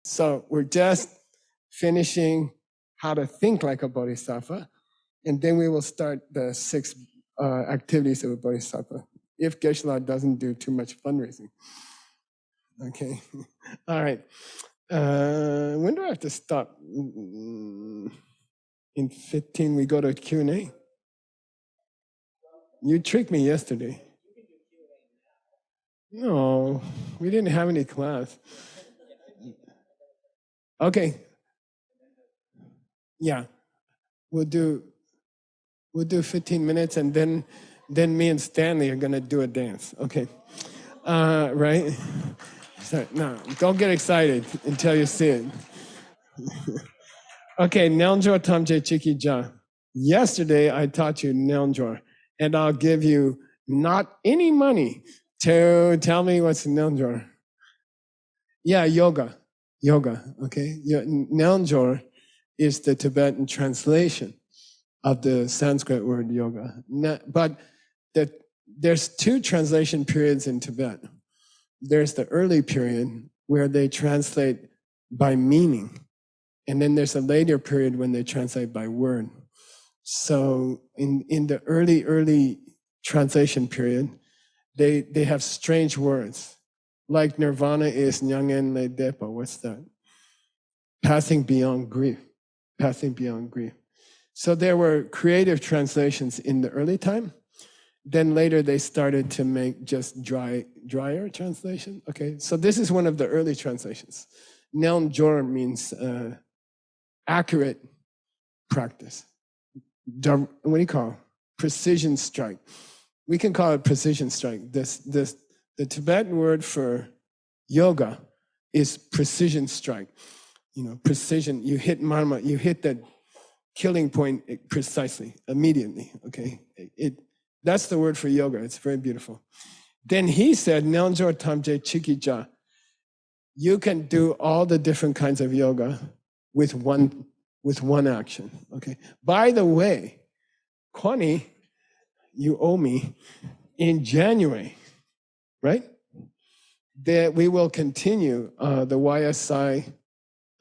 So we're just finishing how to think like a bodhisattva, and then we will start the 6 activities of a bodhisattva, if Geshe doesn't do too much fundraising. Okay, all right. When do I have to stop? In 15, we go to Q&A. You tricked me yesterday. No, we didn't have any class. Okay. Yeah, we'll do 15 minutes, and then me and Stanley are gonna do a dance. Okay, right? So, no, don't get excited until you see it. Okay, Neljo Tamje Chiki Ja. Yesterday I taught you Neljo, and I'll give you not any money to tell me what's Neljo. Yeah, yoga. Okay, Neljo is the Tibetan translation of the Sanskrit word yoga. But there's 2 translation periods in Tibet. There's the early period where they translate by meaning. And then there's a later period when they translate by word. So in the early translation period, they have strange words. Like nirvana is nyangen le depa. What's that? Passing beyond grief. Passing beyond grief. So there were creative translations in the early time. Then later they started to make just drier translation. Okay, so this is one of the early translations. Nelm Jor means accurate practice. What do you call it? Precision strike. We can call it precision strike. The Tibetan word for yoga is precision strike. You know, precision. You hit marma. You hit that killing point precisely, immediately. Okay, that's the word for yoga. It's very beautiful. Then he said, Neljo Tamje Chikija. You can do all the different kinds of yoga with one action. Okay. By the way, Kwani, you owe me in January, right? That we will continue the YSI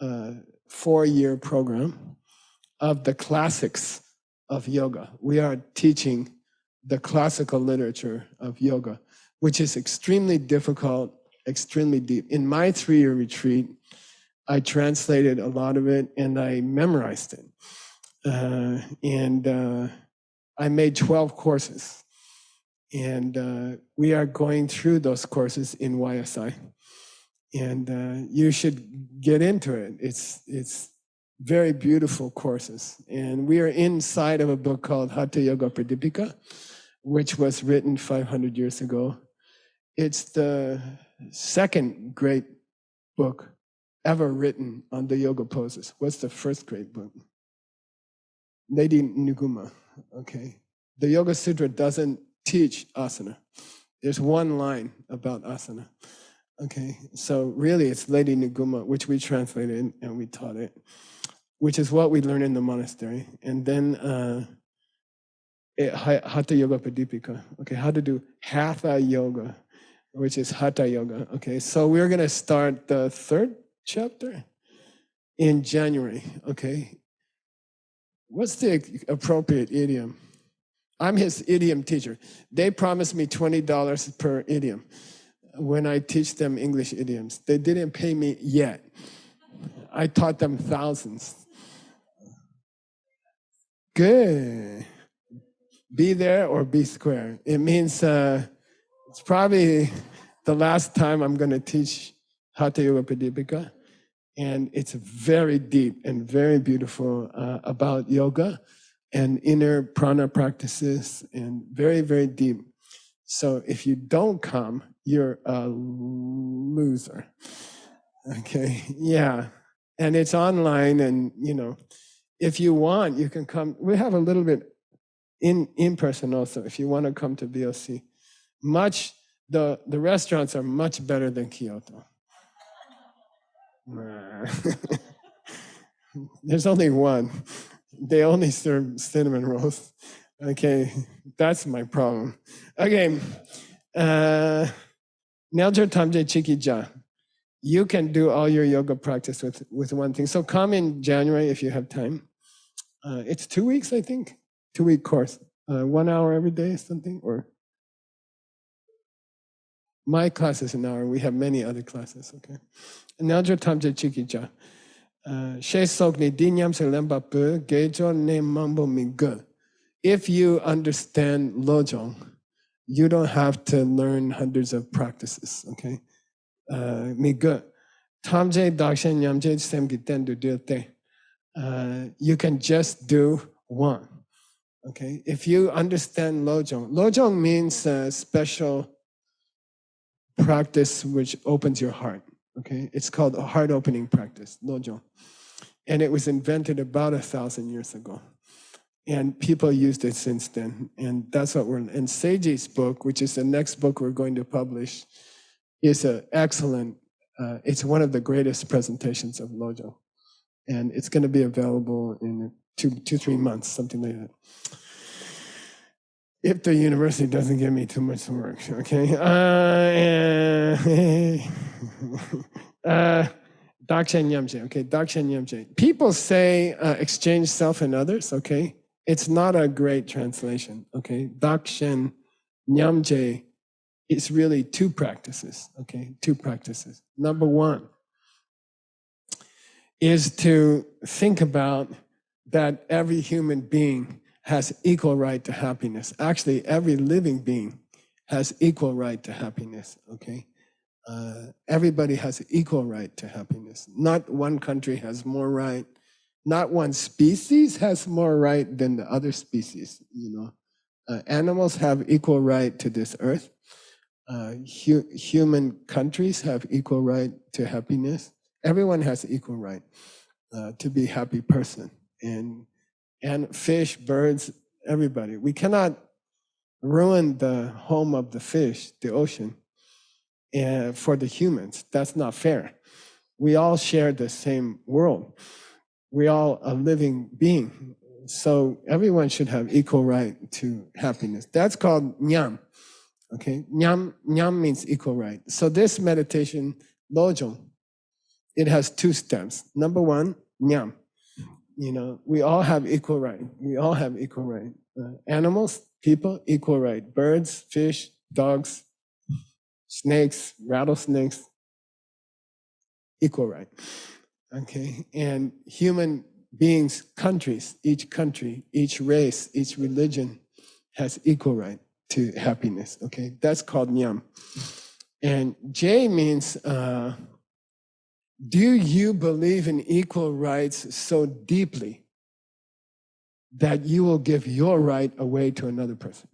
4-year program of the classics of yoga. We are teaching the classical literature of yoga, which is extremely difficult, extremely deep. In my 3-year retreat, I translated a lot of it and I memorized it. I made 12 courses. And we are going through those courses in YSI. And you should get into it. It's very beautiful courses. And we are inside of a book called Hatha Yoga Pradipika, which was written 500 years ago. It's the 2nd great book ever written on the yoga poses. What's the 1st great book? Lady Nuguma, okay. The Yoga Sutra doesn't teach asana. There's one line about asana, okay. So really it's Lady Nuguma, which we translated and we taught it, which is what we learned in the monastery. And then Hatha Yoga Pradipika, okay, how to do Hatha Yoga, which is Hatha Yoga, okay. So we're gonna start the 3rd chapter in January, okay. What's the appropriate idiom? I'm his idiom teacher. They promised me $20 per idiom when I teach them English idioms. They didn't pay me yet. I taught them thousands. Good. Be there or be square. It means it's probably the last time I'm going to teach Hatha Yoga Pradipika. And it's very deep and very beautiful about yoga and inner prana practices, and very, very deep. So if you don't come, you're a loser. Okay, yeah. And it's online, and you know, if you want, you can come. We have a little bit in person also, if you want to come to BOC. The restaurants are much better than Kyoto. There's only one. They only serve cinnamon rolls. Okay, that's my problem. Okay, Neljo Tamje Chiki Ja. you can do all your yoga practice with one thing. So come in January if you have time. It's 2 weeks, I think. 2-week course. 1 hour every day, something, or my class is an hour. We have many other classes. Okay. Naljo tamje chikija. She sokni dinyam se lemba pu gejo ne mambo mingu. If you understand lojong, you don't have to learn hundreds of practices. Okay. Mingu. Tamje dakshen nyamje semgi tendu dirte. You can just do one. Okay. If you understand lojong means special practice which opens your heart. Okay, it's called a heart opening practice, lojong, and it was invented about 1,000 years ago, and people used it since then. And that's what we're. And Seiji's book, which is the next book we're going to publish, is an excellent. It's one of the greatest presentations of lojong, and it's going to be available in 2-3 months, something like that. If the university doesn't give me too much work, okay? Dakshen Nyamje, okay? Dakshen Nyamje. People say exchange self and others, okay? It's not a great translation, okay? Dakshen Nyamje is really 2 practices, okay? 2 practices. Number 1 is to think about that every human being has equal right to happiness. Actually, every living being has equal right to happiness, okay? Everybody has equal right to happiness. Not one country has more right. Not one species has more right than the other species, you know. Animals have equal right to this earth. Human countries have equal right to happiness. Everyone has equal right to be a happy person. And fish, birds, everybody. We cannot ruin the home of the fish, the ocean, for the humans. That's not fair. We all share the same world. We all a living being. So everyone should have equal right to happiness. That's called nyam. Okay, nyam means equal right. So this meditation, lojong, it has 2 steps. Number 1, nyam. You know, we all have equal right. We all have equal right. Animals, people, equal right. Birds, fish, dogs, snakes, rattlesnakes, equal right. Okay, and human beings, countries, each race, each religion has equal right to happiness. Okay, that's called nyam. And J means, do you believe in equal rights so deeply that you will give your right away to another person?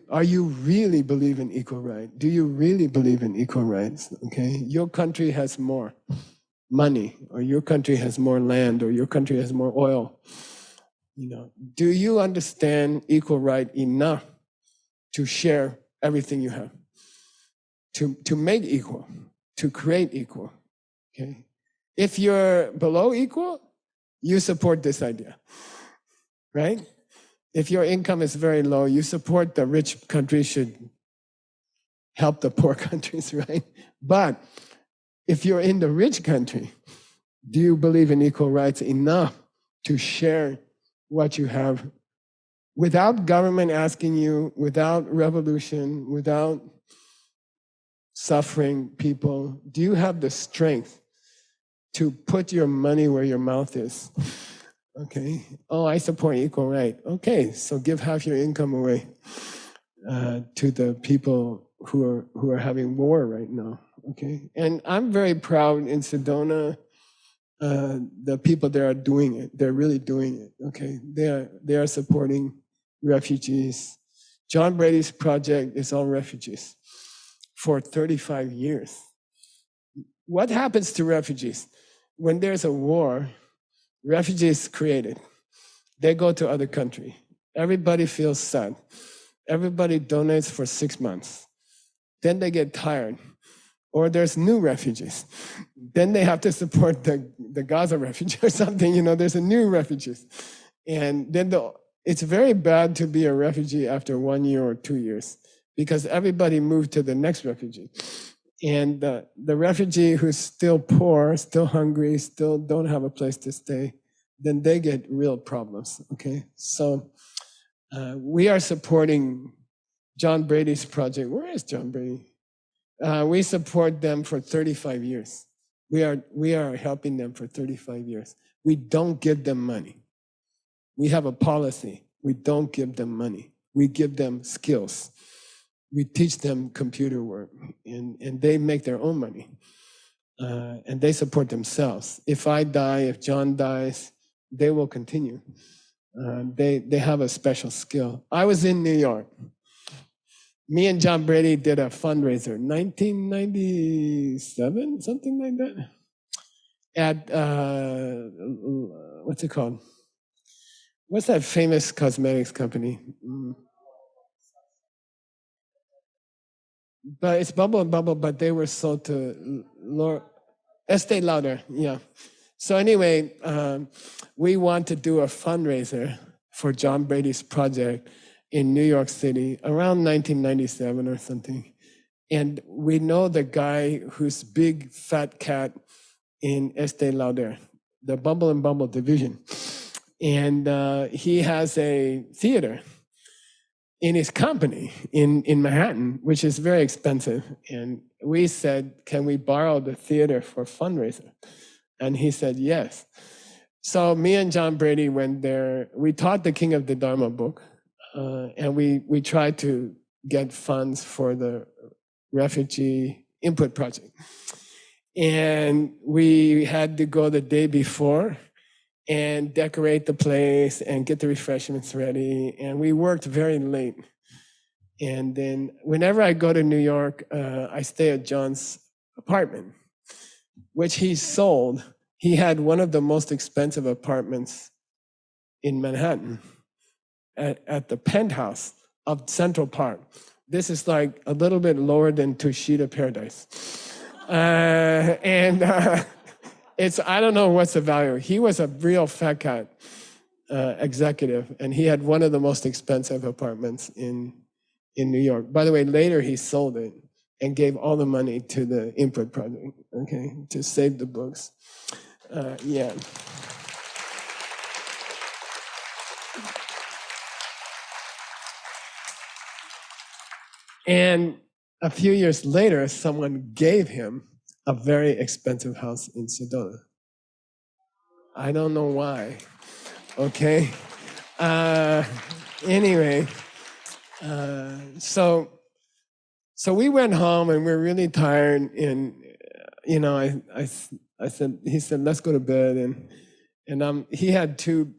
Are you really believe in equal right? Do you really believe in equal rights? Okay, your country has more money, or your country has more land, or your country has more oil. You know, do you understand equal right enough to share everything you have? To make equal, to create equal, okay? If you're below equal, you support this idea, right? If your income is very low, you support the rich countries should help the poor countries, right? But if you're in the rich country, do you believe in equal rights enough to share what you have without government asking you, without revolution, without suffering people? Do you have the strength to put your money where your mouth is? Okay. Oh, I support equal right. Okay, so give half your income away to the people who are having war right now. Okay, and I'm very proud in Sedona. The people there are doing it. They're really doing it. Okay, they are supporting refugees. John Brady's project is all refugees for 35 years. What happens to refugees? When there's a war, refugees created. They go to other country. Everybody feels sad. Everybody donates for 6 months. Then they get tired. Or there's new refugees. Then they have to support the Gaza refugee or something. You know, there's a new refugees. And then it's very bad to be a refugee after 1 year or 2 years, because everybody moved to the next refugee. And the refugee who's still poor, still hungry, still don't have a place to stay, then they get real problems, okay? So we are supporting John Brady's project. Where is John Brady? We support them for 35 years. We are helping them for 35 years. We don't give them money. We have a policy. We don't give them money. We give them skills. We teach them computer work, and they make their own money. And they support themselves. If I die, if John dies, they will continue. They have a special skill. I was in New York. Me and John Brady did a fundraiser, 1997, something like that, at, what's it called? What's that famous cosmetics company? But it's Bubble and Bubble, but they were sold to Estee Lauder, yeah. So anyway, we want to do a fundraiser for John Brady's project in New York City around 1997 or something. And we know the guy who's big fat cat in Estee Lauder, the Bumble and Bumble division. And he has a theater in his company in Manhattan, which is very expensive. And we said, can we borrow the theater for fundraiser? And he said, yes. So me and John Brady went there. We taught the King of the Dharma book. And we tried to get funds for the refugee input project. And we had to go the day before and decorate the place and get the refreshments ready. And we worked very late. And then whenever I go to New York, I stay at John's apartment, which he sold. He had one of the most expensive apartments in Manhattan. At the penthouse of Central Park. This is like a little bit lower than Tushita Paradise. It's, I don't know what's the value. He was a real fat cat executive, and he had one of the most expensive apartments in New York. By the way, later he sold it and gave all the money to the input project, okay, to save the books. Yeah. And a few years later, someone gave him a very expensive house in Sedona. I don't know why, okay? Anyway, so we went home and we were really tired, and you know, I said, he said, let's go to bed, and he had 2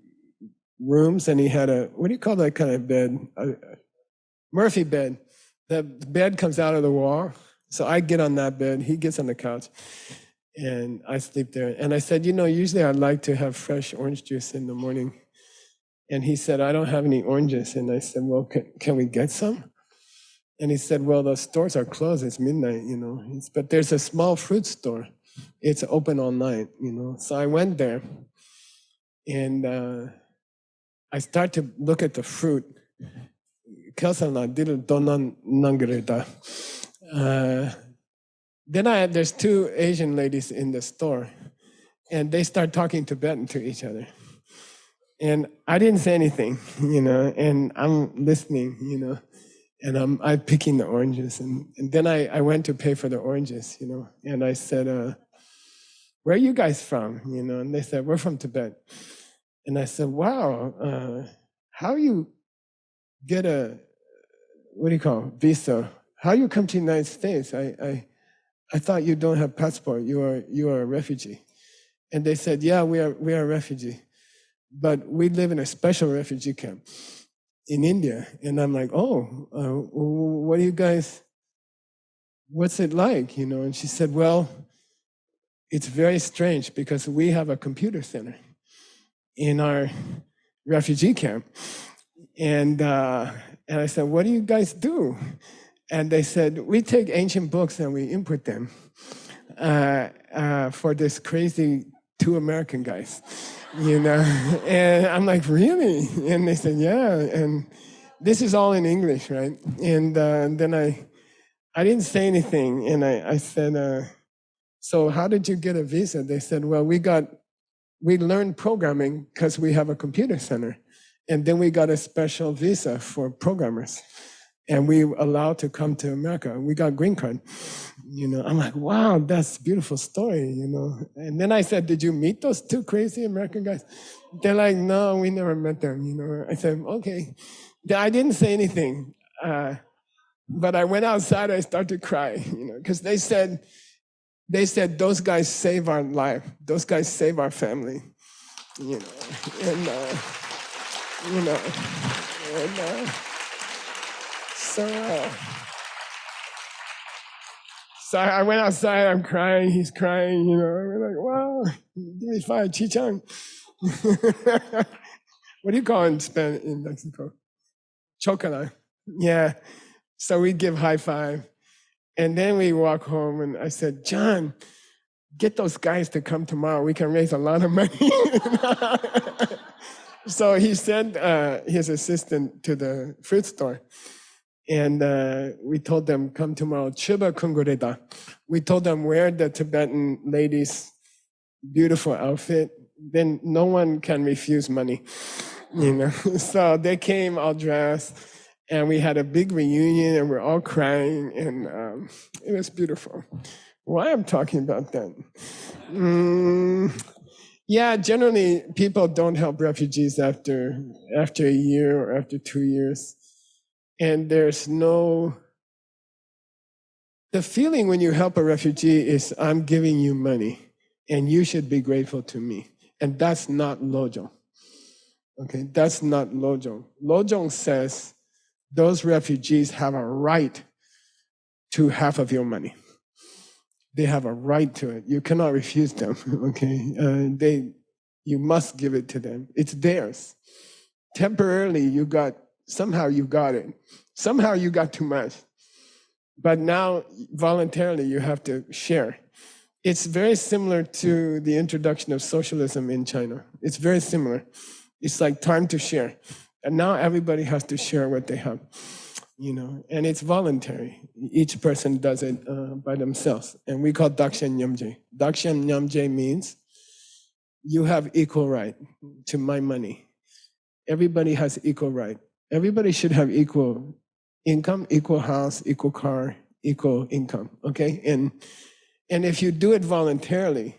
rooms, and he had a, what do you call that kind of bed? A Murphy bed. The bed comes out of the wall. So I get on that bed, he gets on the couch, and I sleep there. And I said, you know, usually I'd like to have fresh orange juice in the morning. And he said, I don't have any oranges. And I said, well, can we get some? And he said, well, the stores are closed. It's midnight, you know. But there's a small fruit store. It's open all night, you know. So I went there, and I start to look at the fruit. Then there's 2 Asian ladies in the store, and they start talking Tibetan to each other. And I didn't say anything, you know, and I'm listening, you know, and I'm picking the oranges. And then I went to pay for the oranges, you know, and I said, where are you guys from? You know, and they said, we're from Tibet. And I said, wow, how you get a, what do you call it, visa? How you come to the United States? I thought you don't have passport. You are a refugee. And they said, yeah, we are a refugee, but we live in a special refugee camp in India. And I'm like, oh, what do you guys, what's it like? You know? And she said, well, it's very strange because we have a computer center in our refugee camp. And I said, what do you guys do? And they said, we take ancient books and we input them for this crazy 2 American guys, you know? And I'm like, really? And they said, yeah. And this is all in English, right? And then I didn't say anything. And I said, so how did you get a visa? They said, well, we learned programming because we have a computer center. And then we got a special visa for programmers. And we allowed to come to America. We got green card. I'm like, wow, that's a beautiful story, And then I said, did you meet those two crazy American guys? They're like, no, we never met them, I said, okay. I didn't say anything. But I went outside, I started to cry, because they said, those guys save our life. Those guys save our family, and, so I went outside, I'm crying, he's crying, we're like, wow, give me 5, chichang. What do you call it in Mexico? Chocolate. Yeah. So we give high five. And then we walk home and I said, John, get those guys to come tomorrow. We can raise a lot of money. So he sent his assistant to the fruit store. And we told them, come tomorrow. Chiba kungureda. We told them, wear the Tibetan lady's beautiful outfit. Then no one can refuse money. So they came all dressed. And we had a big reunion and we're all crying and it was beautiful. Why I'm talking about that? Yeah, generally people don't help refugees after a year or after 2 years. And the feeling when you help a refugee is I'm giving you money and you should be grateful to me. And that's not lojong. Okay, that's not lojong. Lojong says, those refugees have a right to half of your money. They have a right to it. You cannot refuse them, okay? You must give it to them. It's theirs. Temporarily, somehow you got it. Somehow you got too much. But now, voluntarily, you have to share. It's very similar to the introduction of socialism in China. It's very similar. It's like time to share. And now everybody has to share what they have, and it's voluntary. Each person does it by themselves. And we call dakshen nyamje. Dakshen nyamje means you have equal right to my money. Everybody has equal right. Everybody should have equal income, equal house, equal car, equal income, okay? And if you do it voluntarily,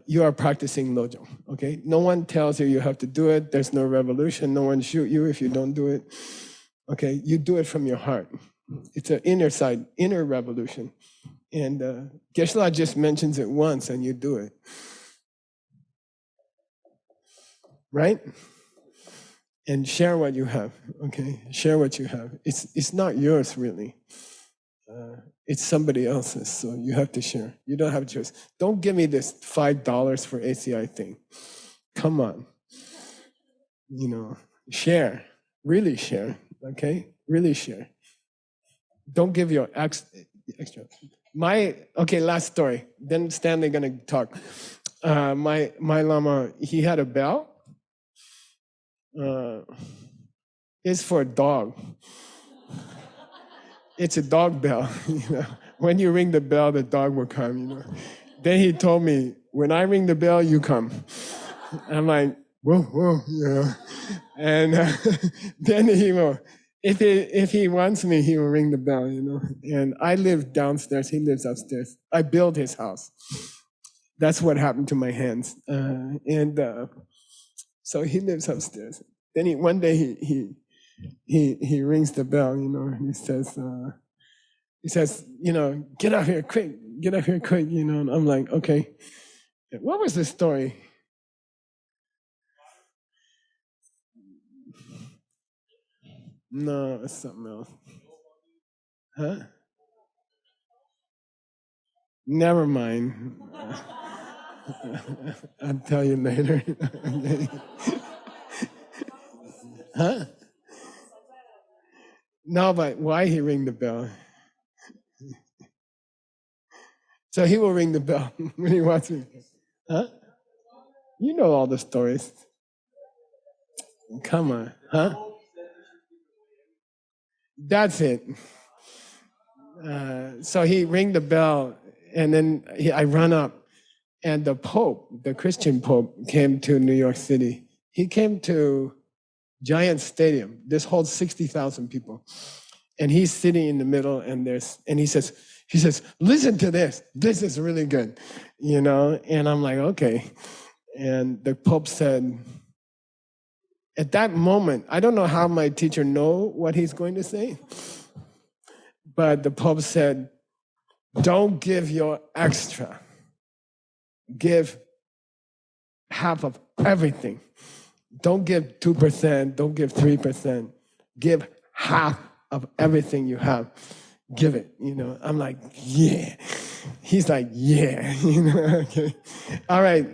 you are practicing lojong, okay? No one tells you have to do it. There's no revolution. No one shoot you if you don't do it, okay? You do it from your heart. It's an inner revolution. And Geshe just mentions it once and you do it, right? And share what you have, okay? Share what you have. It's not yours, really. It's somebody else's, so you have to share. You don't have a choice. Don't give me this $5 for ACI thing. Come on. Share. Really share, okay? Really share. Don't give your extra. Okay, last story. Then Stanley gonna talk. My Lama, he had a bell. It's for a dog. It's a dog bell. When you ring the bell, the dog will come. Then he told me, when I ring the bell, you come. I'm like, whoa, And then he will. If he wants me, he will ring the bell. And I live downstairs. He lives upstairs. I built his house. That's what happened to my hands. So he lives upstairs. Then one day he rings the bell, and he says, get up here quick, and I'm like, okay. What was the story? No, it's something else. Huh? Never mind. I'll tell you later. Huh? No, but why he ring the bell? So he will ring the bell when he wants me. Huh? You know all the stories. Come on, huh? That's it. So he rang the bell, and then I run up, and the Pope, the Christian Pope, came to New York City. He came to Giant Stadium. This holds 60,000 people, and he's sitting in the middle. And he says, listen to this. This is really good, you know. And I'm like, okay. And the Pope said, at that moment, I don't know how my teacher know what he's going to say, but the Pope said, don't give your extra. Give half of everything. Don't give 2%, don't give 3%. Give half of everything you have. Give it, you know. I'm like, yeah. He's like, yeah, you know, okay. All right,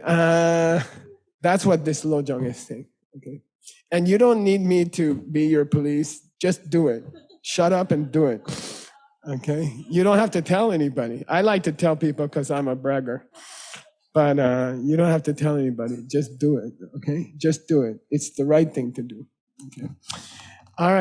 that's what this lojong is saying, okay? And you don't need me to be your police. Just do it. Shut up and do it, okay? You don't have to tell anybody. I like to tell people because I'm a bragger. But you don't have to tell anybody. Just do it, okay? Just do it. It's the right thing to do, okay?